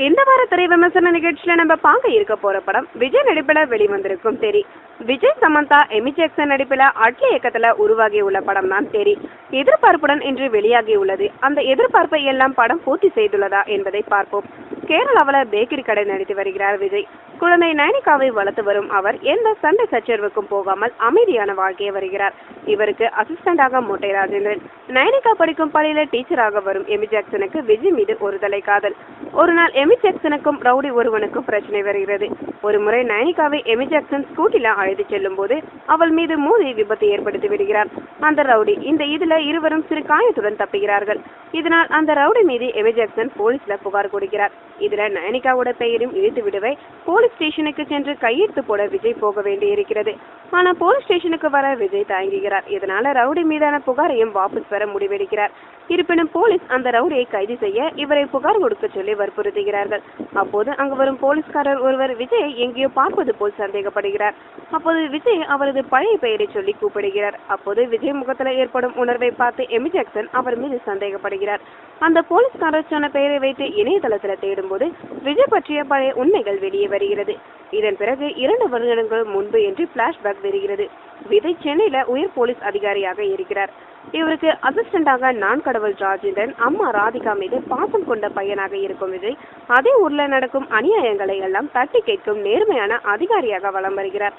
இந்த வார திரை விமர்சன நிகழ்ச்சியில நம்ம பார்க்க இருக்க போற படம் விஜய் நடிப்பில வெளிவந்திருக்கும் தெரி. விஜய், சமந்தா, எமி ஜாக்சன் நடிப்பில அட்லி இயக்கத்துல உருவாகி உள்ள படம் தான் தெரி. எதிர்பார்ப்புடன் இன்று வெளியாகி உள்ளது. அந்த எதிர்பார்ப்பை எல்லாம் படம் பூர்த்தி செய்துள்ளதா என்பதை பார்ப்போம். கேரளாவில் பேக்கரி கடை நடத்தி வருகிறார் விஜய். குழந்தை நயனிகாவை வளர்த்து வரும் அவர் எந்த சண்டை சச்சரவுக்கும் போகாமல் அமைதியான வாழ்க்கையை வருகிறார். இவருக்கு அசிஸ்டண்டாக மொட்டை ராஜேந்திரன். நயனிகா படிக்கும் பள்ளியில டீச்சராக வரும் எமி ஜாக்சனுக்கு விஜய் மீது ஒரு தலை காதல். ஒரு நாள் எமி ஜாக்சனுக்கும் ரவுடி ஒருவனுக்கும் பிரச்சனை வருகிறது. ஒரு முறை நயனிகாவை எமி ஜாக்சன் ஸ்கூட்டில அழைத்து செல்லும் போது அவள் மீது மோதி விபத்து ஏற்படுத்தி விடுகிறார் அந்த ரவுடி. இதுல இருவரும் சிறு காயத்துடன் தப்புகிறார்கள். இதனால் அந்த ரவுடி மீது எமி ஜாக்சன் போலீஸ்ல புகார் கொடுக்கிறார். இதுல நயனிகாவோட பெயரும் இழுத்து விடுவை போலீஸ் ஸ்டேஷனுக்கு சென்று கையெழுத்து போட விஜய் போக வேண்டி இருக்கிறது. ஆனா போலீஸ் ஸ்டேஷனுக்கு வர விஜய் தயங்குகிறார். இதனால ரவுடி மீதான புகாரையும் வாபஸ் பெற முடிவெடுக்கிறார். இருப்பினும் போலீஸ் அந்த ரவுடியை கைது செய்ய இவரை புகார் கொடுக்க சொல்லி வற்புறுத்துகிறார்கள். அப்போது அங்கு வரும் போலீஸ்காரர் ஒருவர் விஜயை எங்கேயோ பார்ப்பது போல் சந்தேகப்படுகிறார். அப்போது விஜய் அவரது பழைய பெயரை சொல்லி கூப்பிடுகிறார். அப்போது விஜய் முகத்துல ஏற்படும் உணர்வை பார்த்து எமி ஜாக்சன் அவர் மீது சந்தேகப்படுகிறார். அந்த போலீஸ்காரர் சொன்ன பெயரை வைத்து இணையதளத்துல தேடும் போது விஜய் பற்றிய பழைய உண்மைகள் வெளியே வருகிறது. இதன் பிறகு 2 வருடங்கள் முன்பு என்று பிளாஷ்பேக் வருகிறது. விஜய் சென்னையில உயர் போலீஸ் அதிகாரியாக இருக்கிறார். இவருக்கு அசிஸ்டண்டாக நான் கடவுள் ராஜேந்திரன், அம்மா ராதிகா மீது பாசம் கொண்ட பையனாக இருக்கும் விஜய் அதே ஊர்ல நடக்கும் அநியாயங்களை எல்லாம் தட்டி கேட்கும் நேர்மையான அதிகாரியாக வலம் வருகிறார்.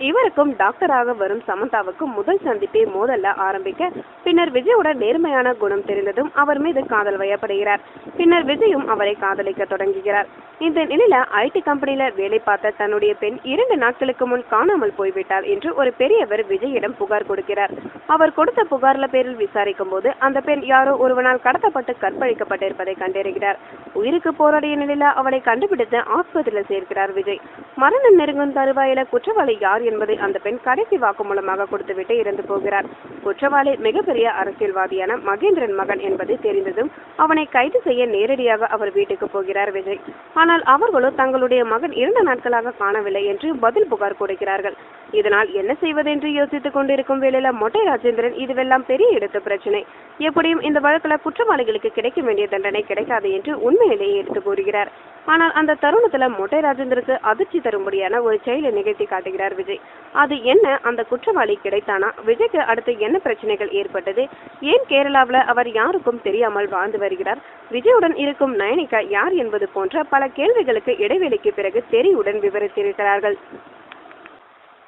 இவருக்கும் டாக்டராக வரும் சமந்தாவுக்கும் முதல் சந்திப்பே மோதல்ல ஆரம்பிக்க பின்னர் விஜயோட நேர்மையான குணம் தெரிந்ததும் அவர் மீது காதல் வயப்படுகிறார். பின்னர் விஜயும் அவரை காதலிக்க தொடங்குகிறார். இந்த நிலையில ஐடி கம்பெனில வேலை பார்த்த தன்னுடைய பெண் 2 நாட்களுக்கு முன் காணாமல் போய்விட்டார் என்று ஒரு பெரியவர் விஜயிடம் புகார் கொடுக்கிறார். அவர் கொடுத்த புகார்ல பேரில் விசாரிக்கும் போது அந்த பெண் யாரோ ஒருவனால் கடத்தப்பட்டு கற்பழிக்கப்பட்டிருப்பதை கண்டறிகிறார். உயிருக்கு போராடிய நிலையில அவளை கண்டுபிடித்து ஆஸ்பத்திரியில் சேர்க்கிறார் விஜய். மரணம் நெருங்கும் தருவாயில குற்றவாளி யார் என்பதை அந்த பெண் கடைசி வாக்குமூலமாக கொடுத்துவிட்டு இறந்து போகிறார். குற்றவாளி மிகப்பெரிய அரசியல்வாதியான மகேந்திரன் மகன் என்பது தெரிந்ததும் அவனை கைது செய்ய நேரடியாக அவர் வீட்டுக்கு போகிறார் விஜய். ஆனால் அவர்களோ தங்களுடைய மகன் 2 நாட்களாக காணவில்லை என்று பதில் புகார் கொடுக்கிறார்கள். இதனால் என்ன செய்வதென்று யோசித்துக் கொண்டிருக்கும் வேளையில மொட்டை ராஜேந்திரன் இதுவெல்லாம் பெரிய எடுத்த பிரச்சனை, எப்படியும் இந்த வழக்குல குற்றவாளிகளுக்கு கிடைக்க வேண்டிய தண்டனை கிடைக்காது என்று உண்மையிலேயே எடுத்து கூறுகிறார். ஆனால் அந்த தருணத்துல மொட்டை ராஜேந்திரனுக்கு அதிர்ச்சி தரும்படியான ஒரு செயலை நிகழ்த்தி காட்டுகிறார் விஜய். அது என்ன? அந்த குற்றவாளி கிடைத்தானா? விஜய்க்கு அடுத்து என்ன பிரச்சனைகள் ஏற்பட்டது? ஏன் கேரளாவில் அவர் யாருக்கும் தெரியாமல் வாழ்ந்து வருகிறார்? விஜயுடன் இருக்கும் நயனிகா யார் என்பது போன்ற பல கேள்விகளுக்கு இடைவெளிக்கு பிறகு தெரியுடன் விவரித்திருக்கிறார்கள்.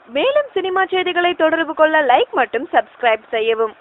மேலும் சினிமா செய்திகளை தொடர்பு கொள்ள லைக் மற்றும் சப்ஸ்கிரைப் செய்யவும்.